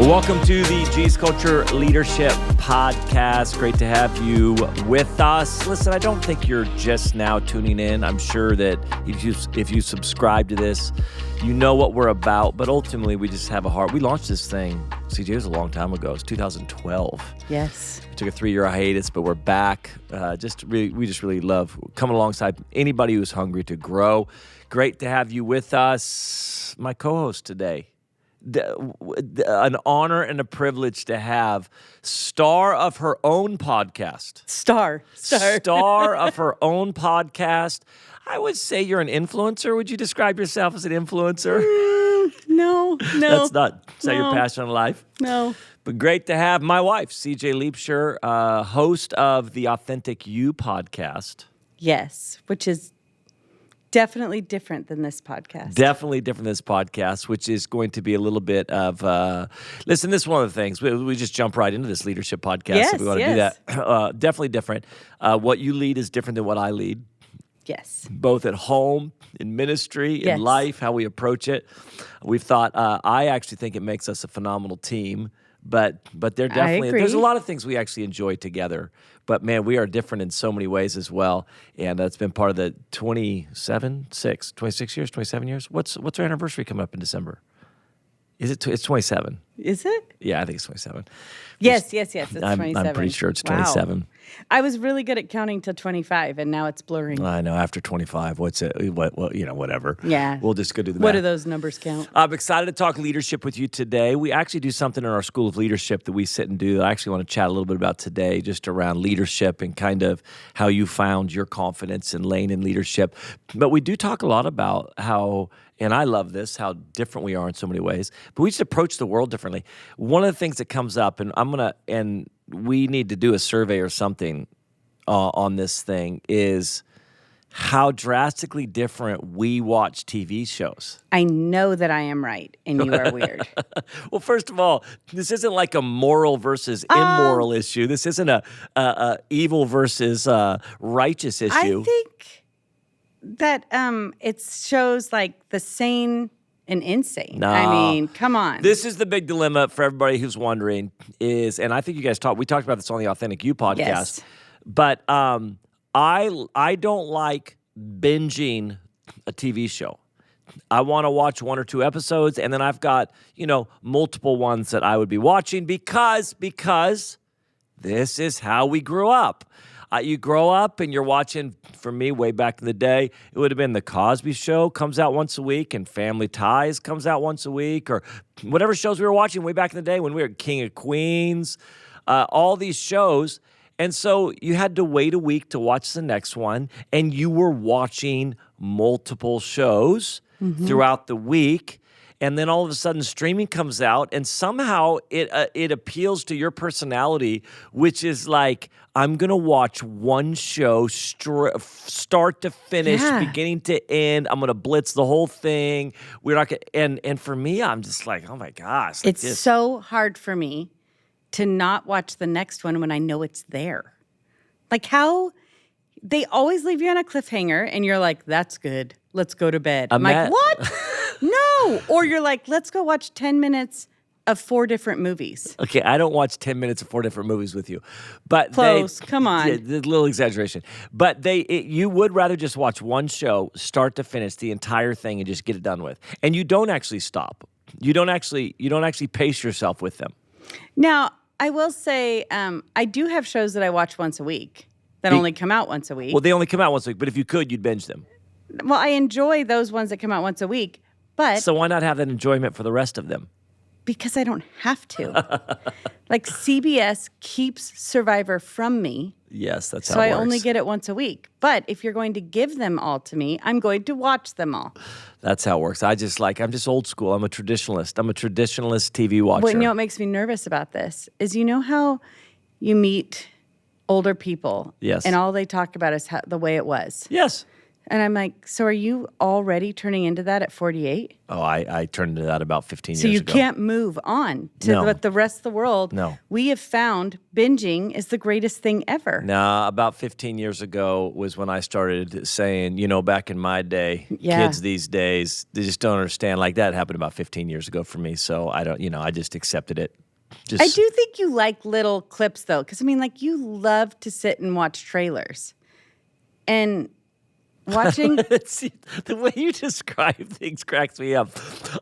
Welcome to the G's Culture Leadership Podcast. Great to have you with us. Listen, I don't think you're just now tuning in. I'm sure that if you subscribe to this, you know what we're about. But ultimately, we just have a heart. We launched this thing, SeaJay, was a long time ago. It was 2012. Yes. We took a 3-year hiatus, but we're back. We just really love coming alongside anybody who's hungry to grow. Great to have you with us. My co-host today. An honor and a privilege to have star of her own podcast. Star of her own podcast. I would say you're an influencer. Would you describe yourself as an influencer? No. That's not your passion in life? No. But great to have my wife, SeaJay Liebscher, host of the Authentic You podcast. Yes, which is definitely different than this podcast. Definitely different than this podcast, which is going to be a little bit of, listen, this is one of the things. We just jump right into this leadership podcast. Yes, if we want to do that. Definitely different. What you lead is different than what I lead. Yes. Both at home, in ministry, in life, how we approach it. We've thought, I actually think it makes us a phenomenal team. But they're definitely, there's a lot of things we actually enjoy together. But man, we are different in so many ways as well. And that's been part of the 26 years, 27 years. What's our anniversary coming up in December? It's 27. Is it? Yeah, I think it's 27. Yes. It's 27. I'm pretty sure it's 27. Wow. I was really good at counting to 25, and now it's blurring. I know. After 25, what's it? What? Whatever. Yeah. We'll just go do the math. What do those numbers count? I'm excited to talk leadership with you today. We actually do something in our School of Leadership that we sit and do that I actually want to chat a little bit about today, just around leadership and kind of how you found your confidence and lane in leadership. But we do talk a lot about how, and I love this, how different we are in so many ways, but we just approach the world differently. One of the things that comes up, and we need to do a survey or something on this thing, is how drastically different we watch TV shows. I know that I am right, and you are weird. Well, first of all, this isn't like a moral versus immoral issue. This isn't a evil versus righteous issue. I think that it shows like the sane and insane. No. I mean, come on. This is the big dilemma for everybody who's wondering is, and I think you guys we talked about this on the Authentic You podcast, Yes. but I don't like binging a TV show. I want to watch 1 or 2 episodes, and then I've got, multiple ones that I would be watching because this is how we grew up. You grow up and you're watching, for me, way back in the day, it would have been The Cosby Show comes out once a week and Family Ties comes out once a week, or whatever shows we were watching way back in the day when we were King of Queens, all these shows. And so you had to wait a week to watch the next one, and you were watching multiple shows throughout the week. And then all of a sudden streaming comes out, and somehow it appeals to your personality, which is like, I'm going to watch one show start to finish, beginning to end. I'm going to blitz the whole thing. We're not gonna, and for me, I'm just like, oh my gosh. Like It's so hard for me to not watch the next one when I know it's there. Like how they always leave you on a cliffhanger, and you're like, that's good. Let's go to bed. I'm like, what? No. Or you're like, let's go watch 10 minutes of 4 different movies. Okay, I don't watch 10 minutes of 4 different movies with you. But Close, come on. A little exaggeration. But you would rather just watch one show, start to finish, the entire thing, and just get it done with. And you don't actually stop. You don't actually pace yourself with them. Now, I will say, I do have shows that I watch once a week that only come out once a week. Well, they only come out once a week, but if you could, you'd binge them. Well, I enjoy those ones that come out once a week, but So why not have that enjoyment for the rest of them? because I don't have to. Like CBS keeps Survivor from me. Yes, that's So how it I works. only get it once a week. But if you're going to give them all to me, I'm going to watch them all. That's how it works. I'm just old school. I'm a traditionalist. I'm a traditionalist TV watcher. Well, you know what makes me nervous about this is how you meet older people. Yes. And all they talk about is the way it was. Yes. And I'm like, so are you already turning into that at 48? Oh, I turned into that about 15 years So you ago. can't move on to No. what the rest of the world. No. We have found binging is the greatest thing ever. Nah, about 15 years ago was when I started saying, back in my day, Yeah. kids these days, they just don't understand. Like that happened about 15 years ago for me. So I don't, I just accepted it. I do think you like little clips though, because you love to sit and watch trailers. And watching See, the way you describe things cracks me up.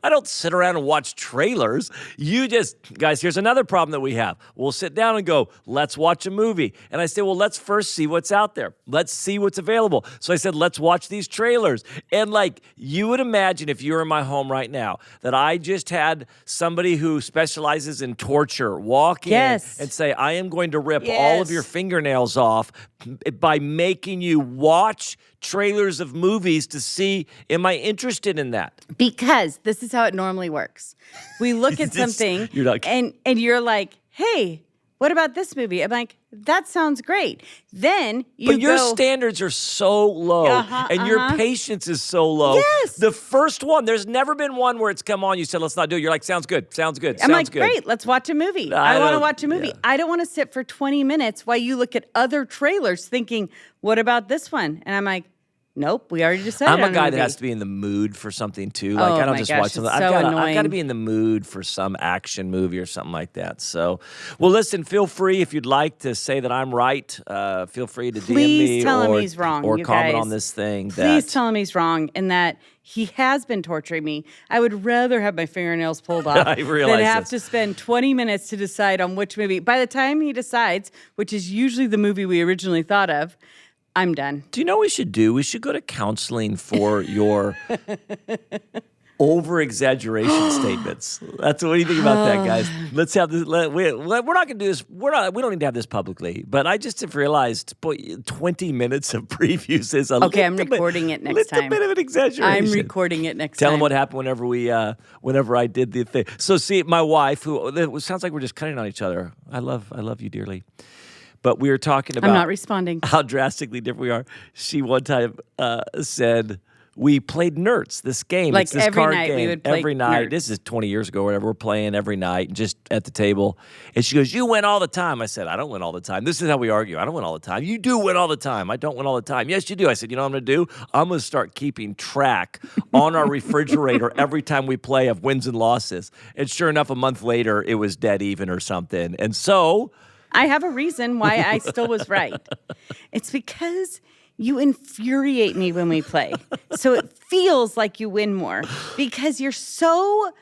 I don't sit around and watch trailers. Guys, here's another problem that we have. We'll sit down and go, let's watch a movie. And I say, well, let's first see what's out there. Let's see what's available. So I said, let's watch these trailers. And you would imagine if you were in my home right now that I just had somebody who specializes in torture walk in and say, I am going to rip all of your fingernails off by making you watch trailers of movies to see, am I interested in that? Because this is how it normally works. We look at something and you're like, hey, what about this movie? I'm like, that sounds great. Then But your standards are so low and your patience is so low. Yes. The first one, there's never been one where it's come on, you said, let's not do it. You're like, sounds good, sounds good, I'm like, good. great, let's watch a movie. I want to watch a movie. Yeah. I don't want to sit for 20 minutes while you look at other trailers thinking, what about this one? And I'm like, nope, we already decided. I'm a guy that has to be in the mood for something too. I don't just watch something. I've got to be in the mood for some action movie or something like that. So, well, listen, feel free if you'd like to say that I'm right. Feel free to DM me tell him he's wrong, or you comment guys. on this thing. Please tell him he's wrong and that he has been torturing me. I would rather have my fingernails pulled off than have to spend 20 minutes to decide on which movie. By the time he decides, which is usually the movie we originally thought of, I'm done. Do you know what we should do? We should go to counseling for your over-exaggeration statements. What do you think about that, guys? Let's have this. We're not going to do this. We don't need to have this publicly. But I just have realized, boy, 20 minutes of previews is a okay. I'm recording it next time. A bit of an exaggeration. I'm recording it next time. Tell them what happened whenever I did the thing. So see, my wife, who it sounds like we're just cutting on each other. I love you dearly. But we were talking about I'm not responding. How drastically different we are. She one time said, we played Nerds, this game. Like it's this every card night game. we would play every night. Nerds. This is 20 years ago or whatever. We're playing every night just at the table. And she goes, you win all the time. I said, I don't win all the time. This is how we argue. I don't win all the time. You do win all the time. I don't win all the time. Yes, you do. I said, you know what I'm going to do? I'm going to start keeping track on our refrigerator every time we play of wins and losses. And sure enough, a month later, it was dead even or something. And so I have a reason why I still was right. It's because you infuriate me when we play. So it feels like you win more because you're so...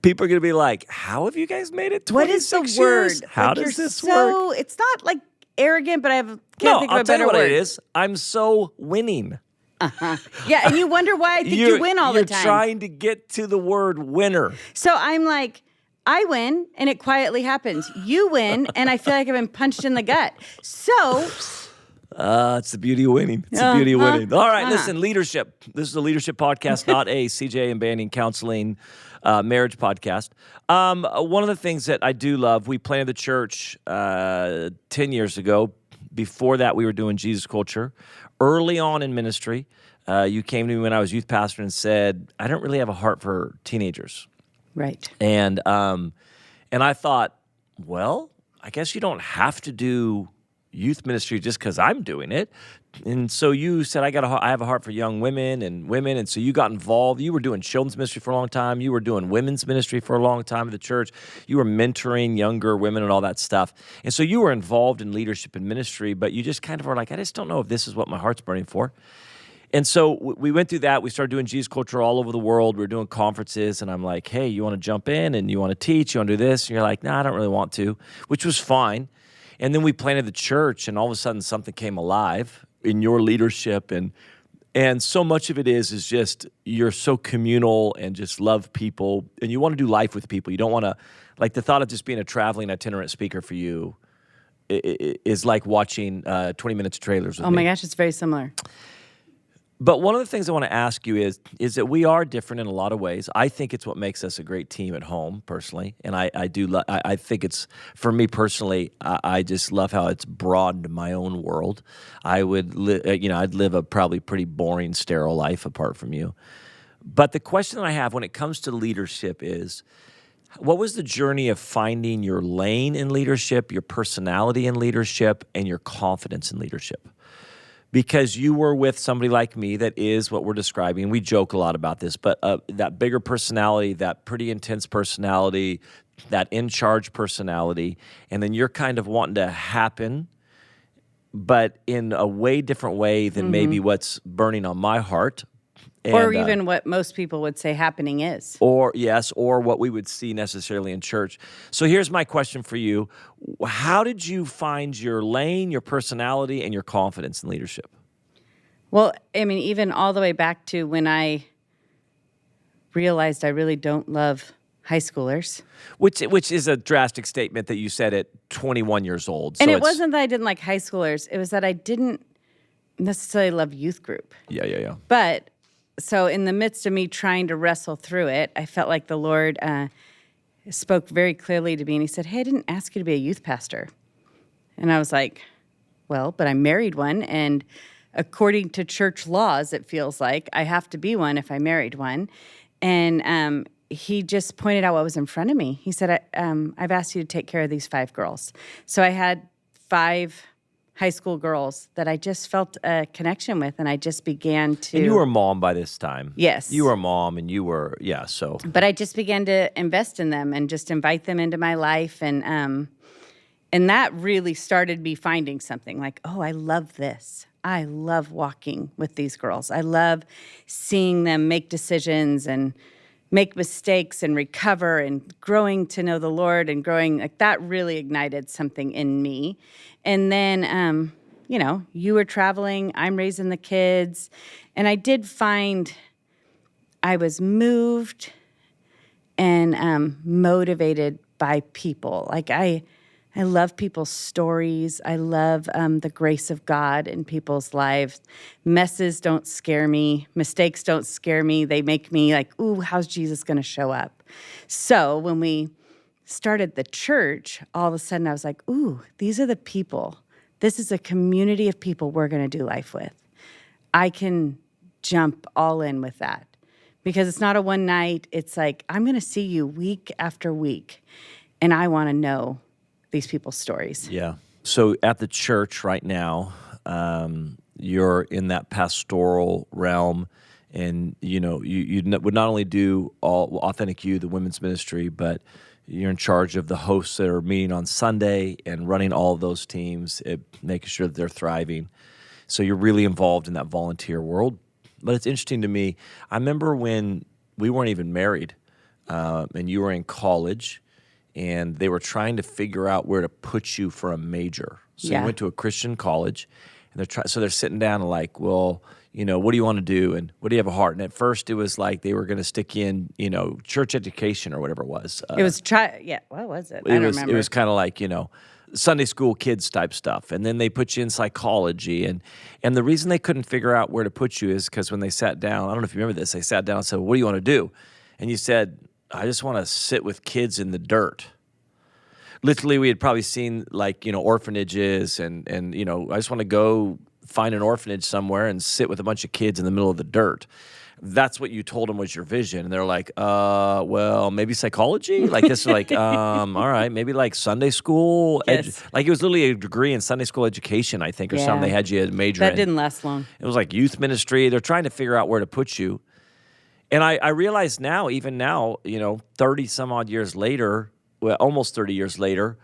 People are going to be like, how have you guys made it 26 What is the years? word? How does this work? It's not like arrogant, but I can't think of a better word. I'll tell you what it is. I'm so winning. Yeah, and you wonder why I think you win all the time. You're trying to get to the word winner. So I'm like... I win, and it quietly happens. You win, and I feel like I've been punched in the gut. So... it's the beauty of winning. It's the beauty of winning. All right, listen, leadership. This is a leadership podcast, not a SeaJay and Banning counseling marriage podcast. One of the things that I do love, we planted the church 10 years ago. Before that, we were doing Jesus Culture. Early on in ministry, you came to me when I was youth pastor and said, I don't really have a heart for teenagers. Right. And I thought, well, I guess you don't have to do youth ministry just because I'm doing it. And so you said, I have a heart for young women. And so you got involved. You were doing children's ministry for a long time. You were doing women's ministry for a long time at the church. You were mentoring younger women and all that stuff. And so you were involved in leadership and ministry, but you just kind of were like, I just don't know if this is what my heart's burning for. And so we went through that. We started doing Jesus Culture all over the world. We were doing conferences, and I'm like, hey, you want to jump in, and you want to teach, you want to do this? And you're like, nah, I don't really want to, which was fine. And then we planted the church, and all of a sudden something came alive in your leadership. And so much of it is just you're so communal and just love people, and you want to do life with people. You don't want to, like the thought of just being a traveling itinerant speaker for you is like watching 20 minutes of trailers with me. Oh my gosh, it's very similar. But one of the things I want to ask you is that we are different in a lot of ways. I think it's what makes us a great team at home, personally, and I do. I think it's, for me personally. I just love how it's broadened my own world. I'd live a probably pretty boring, sterile life apart from you. But the question that I have when it comes to leadership is, what was the journey of finding your lane in leadership, your personality in leadership, and your confidence in leadership? Because you were with somebody like me that is what we're describing. We joke a lot about this, but that bigger personality, that pretty intense personality, that in-charge personality, and then you're kind of wanting to happen, but in a way different way than maybe what's burning on my heart. Or even what most people would say happening is. Or what we would see necessarily in church. So here's my question for you. How did you find your lane, your personality, and your confidence in leadership? Well, I mean, even all the way back to when I realized I really don't love high schoolers. Which is a drastic statement that you said at 21 years old. And it wasn't that I didn't like high schoolers. It was that I didn't necessarily love youth group. Yeah. But so in the midst of me trying to wrestle through it, I felt like the Lord spoke very clearly to me, and he said, hey, I didn't ask you to be a youth pastor. And I was like, well, but I married one, and according to church laws, it feels like I have to be one if I married one. And he just pointed out what was in front of me. He said, I've asked you to take care of these 5 girls. So I had 5 high school girls that I just felt a connection with, and I just began to... And you were a mom by this time. Yes. You were a mom, and you were, so... But I just began to invest in them and just invite them into my life, and that really started me finding something like, oh, I love this. I love walking with these girls. I love seeing them make decisions and make mistakes and recover and growing to know the Lord and growing, like that really ignited something in me. And then, you were traveling, I'm raising the kids, and I did find I was moved and motivated by people. Like I love people's stories. I love the grace of God in people's lives. Messes don't scare me. Mistakes don't scare me. They make me like, ooh, how's Jesus going to show up? So when we started the church, all of a sudden I was like, ooh, these are the people. This is a community of people we're going to do life with. I can jump all in with that because it's not a one night. It's like, I'm going to see you week after week, and I want to know these people's stories. Yeah. So at the church right now, you're in that pastoral realm, and you would not only do all Authentic You, the women's ministry, but you're in charge of the hosts that are meeting on Sunday and running all of those teams, making sure that they're thriving. So you're really involved in that volunteer world. But it's interesting to me. I remember when we weren't even married, and you were in college, and they were trying to figure out where to put you for a major. So you went to a Christian college, and they're sitting down and like, well, what do you want to do, and what do you have a heart? And at first, it was like they were going to stick you in, church education or whatever it was. It was what was it? I don't remember. It was kind of like Sunday school kids type stuff, and then they put you in psychology, and the reason they couldn't figure out where to put you is because when they sat down, I don't know if you remember this, they sat down and said, what do you want to do? And you said, I just want to sit with kids in the dirt. Literally, we had probably seen orphanages and I just want to go find an orphanage somewhere and sit with a bunch of kids in the middle of the dirt. That's what you told them was your vision. And they're like, well, maybe psychology? Like this, all right, maybe like Sunday school. Yes. Like it was literally a degree in Sunday school education, I think, or something. They had you major in. That didn't last long. It was like youth ministry. They're trying to figure out where to put you. And I realize now, even now, 30 some odd years later, well, almost 30 years later,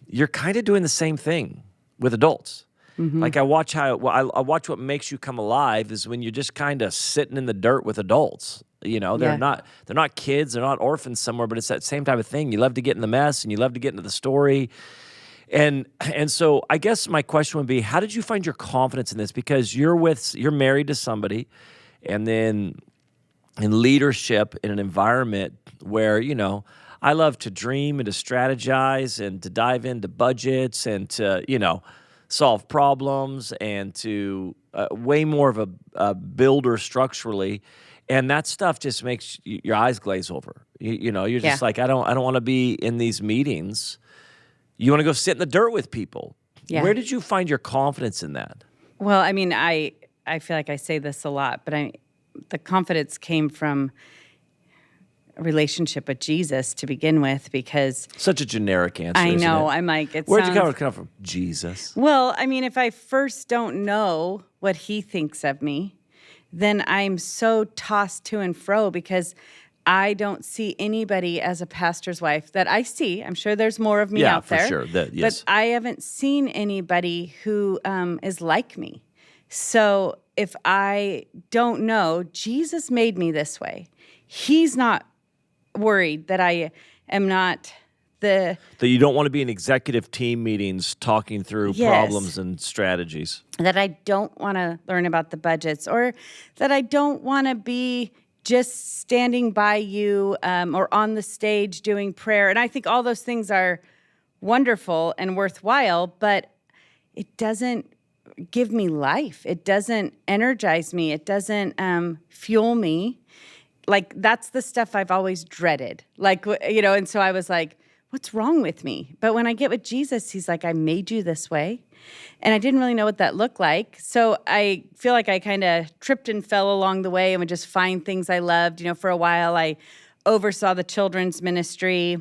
you're kind of doing the same thing with adults. Mm-hmm. Like I watch what makes you come alive is when you're just kind of sitting in the dirt with adults. They're not kids, they're not orphans somewhere, but it's that same type of thing. You love to get in the mess and you love to get into the story. And so I guess my question would be, how did you find your confidence in this? Because you're married to somebody, and then in leadership in an environment where, I love to dream and to strategize and to dive into budgets and to, solve problems and to way more of a builder structurally. And that stuff just makes your eyes glaze over. You're just like, I don't want to be in these meetings. You want to go sit in the dirt with people. Yeah. Where did you find your confidence in that? Well, I mean, I feel like I say this a lot, but the confidence came from a relationship with Jesus to begin with, because Such a generic answer. I know. Isn't it? I'm like, Where'd you come from? Jesus. Well, I mean, if I first don't know what he thinks of me, then I'm so tossed to and fro because I don't see anybody as a pastor's wife that I see. I'm sure there's more of me out there. Yeah, for sure. Yes. But I haven't seen anybody who is like me. So if I don't know, Jesus made me this way. He's not worried that I am not that you don't want to be in executive team meetings talking through problems and strategies. That I don't want to learn about the budgets, or that I don't want to be just standing by you or on the stage doing prayer. And I think all those things are wonderful and worthwhile, but it doesn't give me life. It doesn't energize me. It doesn't fuel me. Like, that's the stuff I've always dreaded. Like, and so I was like, what's wrong with me? But when I get with Jesus, he's like, I made you this way. And I didn't really know what that looked like. So I feel like I kind of tripped and fell along the way and would just find things I loved. For a while I oversaw the children's ministry,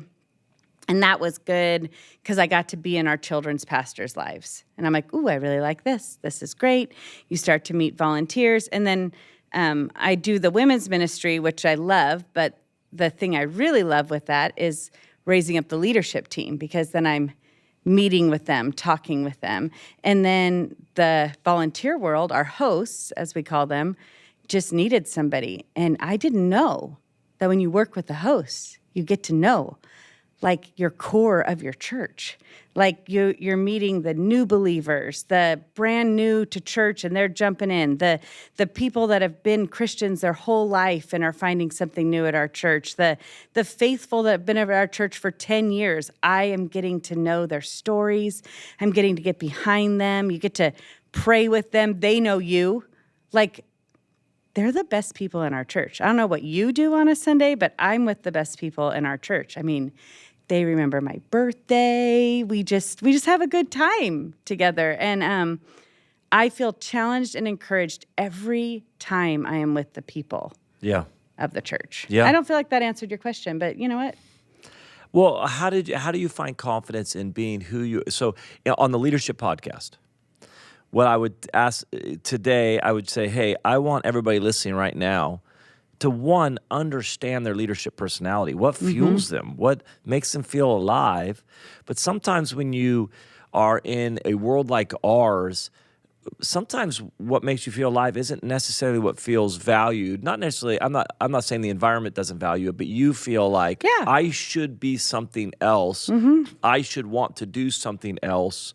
and that was good because I got to be in our children's pastors' lives. And I'm like, ooh, I really like this. This is great. You start to meet volunteers. And then I do the women's ministry, which I love. But the thing I really love with that is raising up the leadership team, because then I'm meeting with them, talking with them. And then the volunteer world, our hosts, as we call them, just needed somebody. And I didn't know that when you work with the hosts, you get to know like your core of your church. Like you're meeting the new believers, the brand new to church, and they're jumping in. The people that have been Christians their whole life and are finding something new at our church. The faithful that have been at our church for 10 years. I am getting to know their stories. I'm getting to get behind them. You get to pray with them. They know you. Like, they're the best people in our church. I don't know what you do on a Sunday, but I'm with the best people in our church. I mean, they remember my birthday. We just have a good time together. And I feel challenged and encouraged every time I am with the people of the church. Yeah. I don't feel like that answered your question, but you know what? Well, how do you find confidence in being who you? So on the leadership podcast, what I would ask today, I would say, hey, I want everybody listening right now to, one, understand their leadership personality. What fuels them? What makes them feel alive? But sometimes when you are in a world like ours, sometimes what makes you feel alive isn't necessarily what feels valued. Not necessarily, I'm not saying the environment doesn't value it, but you feel like, I should be something else. I should want to do something else.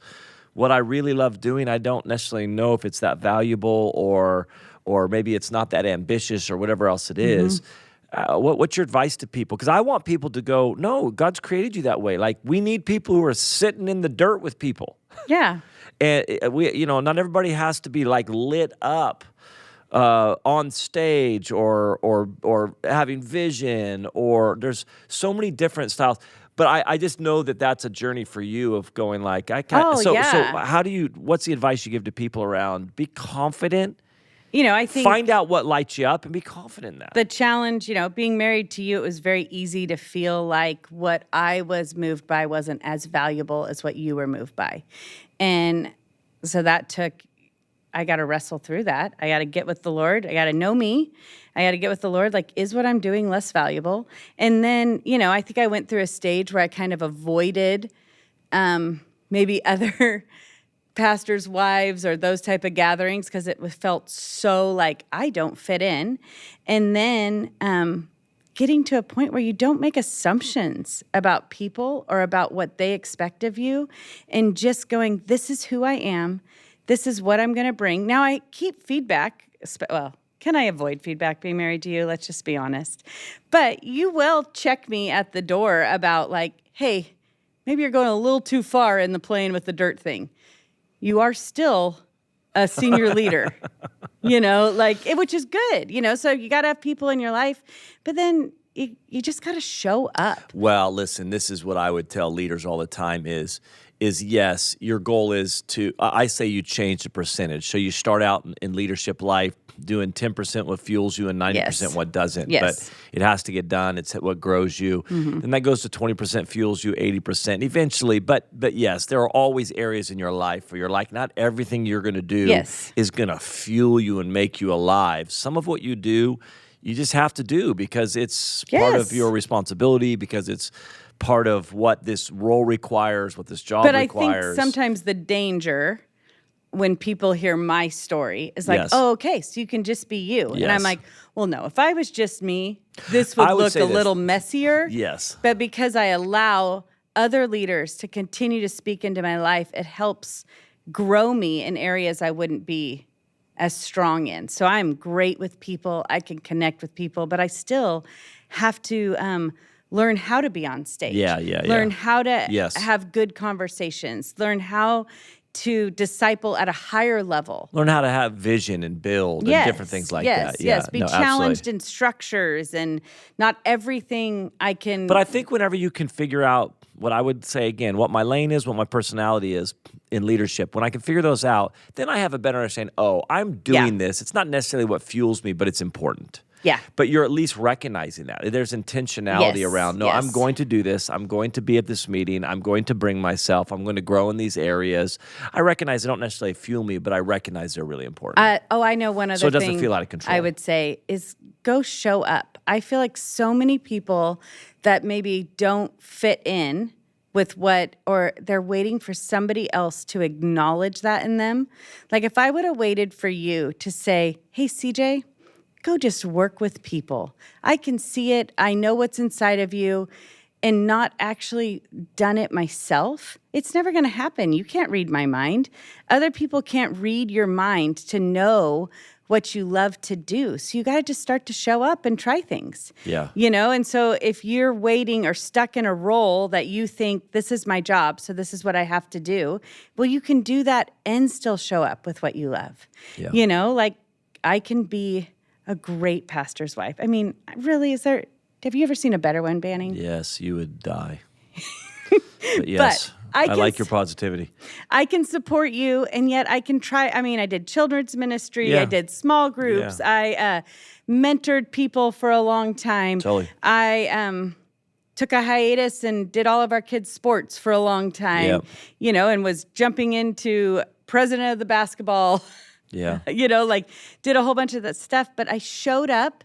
What I really love doing, I don't necessarily know if it's that valuable or maybe it's not that ambitious or whatever else it is. What's your advice to people? Because I want people to go, no, God's created you that way. Like, we need people who are sitting in the dirt with people. Yeah. And not everybody has to be like lit up on stage or having vision, or there's so many different styles. But I just know that that's a journey for you of going like, I can't. So what's the advice you give to people around be confident? I think find out what lights you up and be confident in that. The challenge, being married to you, it was very easy to feel like what I was moved by wasn't as valuable as what you were moved by. And so I got to wrestle through that. I got to get with the Lord. I got to know me. I got to get with the Lord. Like, is what I'm doing less valuable? And then, I think I went through a stage where I kind of avoided maybe other pastors' wives or those type of gatherings because it felt so like I don't fit in. And then getting to a point where you don't make assumptions about people or about what they expect of you, and just going, this is who I am. This is what I'm going to bring. Now, I keep feedback. Well, can I avoid feedback being married to you? Let's just be honest. But you will check me at the door about like, hey, maybe you're going a little too far in the playing with the dirt thing. you are still a senior leader, which is good, so you got to have people in your life, but then you just got to show up. Well, listen, this is what I would tell leaders all the time is yes, your goal is to, I say you change the percentage. So you start out in leadership life doing 10% what fuels you and 90% what doesn't. Yes. But it has to get done. It's what grows you. Mm-hmm. Then that goes to 20% fuels you, 80% eventually. But yes, there are always areas in your life where you're like, not everything you're going to do is going to fuel you and make you alive. Some of what you do, you just have to do because it's part of your responsibility, because it's part of what this role requires, what this job requires. But I think sometimes the danger when people hear my story is like, oh, okay, so you can just be you. Yes. And I'm like, well, no, if I was just me, this would look a little messier. Yes. But because I allow other leaders to continue to speak into my life, it helps grow me in areas I wouldn't be as strong in. So I'm great with people. I can connect with people, but I still have to learn how to be on stage. Learn how to have good conversations. Learn how to disciple at a higher level. Learn how to have vision and build and different things like that. Yes, be challenged in structures and not everything I can. But I think whenever you can figure out what I would say again, what my lane is, what my personality is in leadership, when I can figure those out, then I have a better understanding. Oh, I'm doing this. It's not necessarily what fuels me, but it's important. Yeah. But you're at least recognizing that. There's intentionality around, I'm going to do this. I'm going to be at this meeting. I'm going to bring myself. I'm going to grow in these areas. I recognize they don't necessarily fuel me, but I recognize they're really important. I know one other thing. So it doesn't feel out of control. I would say is go show up. I feel like so many people that maybe don't fit in with or they're waiting for somebody else to acknowledge that in them. Like if I would have waited for you to say, hey, SeaJay, go just work with people. I can see it. I know what's inside of you, and not actually done it myself, it's never going to happen. You can't read my mind. Other people can't read your mind to know what you love to do. So you got to just start to show up and try things. Yeah. And so if you're waiting or stuck in a role that you think this is my job, so this is what I have to do, well, you can do that and still show up with what you love. Yeah. Like I can be a great pastor's wife. I mean, really, have you ever seen a better one, Banning? Yes, you would die. But yes, I like your positivity. I can support you, and yet I can try. I mean, I did children's ministry. Yeah. I did small groups. Yeah. I mentored people for a long time. Totally. I took a hiatus and did all of our kids' sports for a long time, and was jumping into president of the basketball. Yeah. Did a whole bunch of that stuff, but I showed up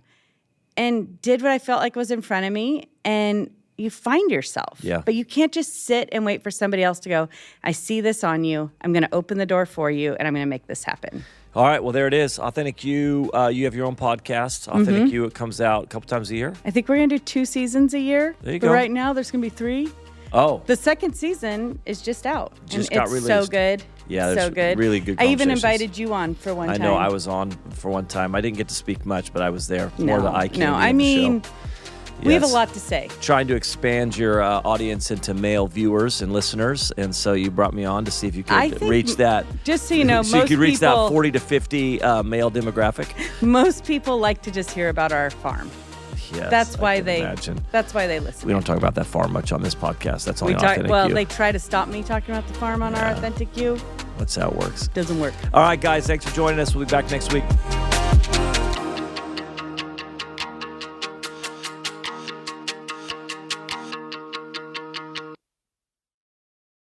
and did what I felt like was in front of me, and you find yourself. Yeah. But you can't just sit and wait for somebody else to go, I see this on you. I'm going to open the door for you, and I'm going to make this happen. All right. Well, there it is. Authentic You. You have your own podcast. Authentic You. It comes out a couple times a year. I think we're going to do 2 seasons a year. There you go. But right now, there's going to be 3. Oh. The second season is just out. Just and got it's released. So good. Yeah, so good. Really good I even conversations. invited you on for one time. I know. I was on for one time. I didn't get to speak much, but I was there. More the eye candy. No, I mean, we have a lot to say. Trying to expand your audience into male viewers and listeners, and so you brought me on to see if you could reach that. Just so you know, so you could reach that 40 to 50 male demographic. Most people like to just hear about our farm. Yes, that's why they imagine. That's why they listen. We don't talk about that farm much on this podcast. That's only Authentic You. They try to stop me talking about the farm on our Authentic You. That's how it works. Doesn't work. All right, guys. Thanks for joining us. We'll be back next week.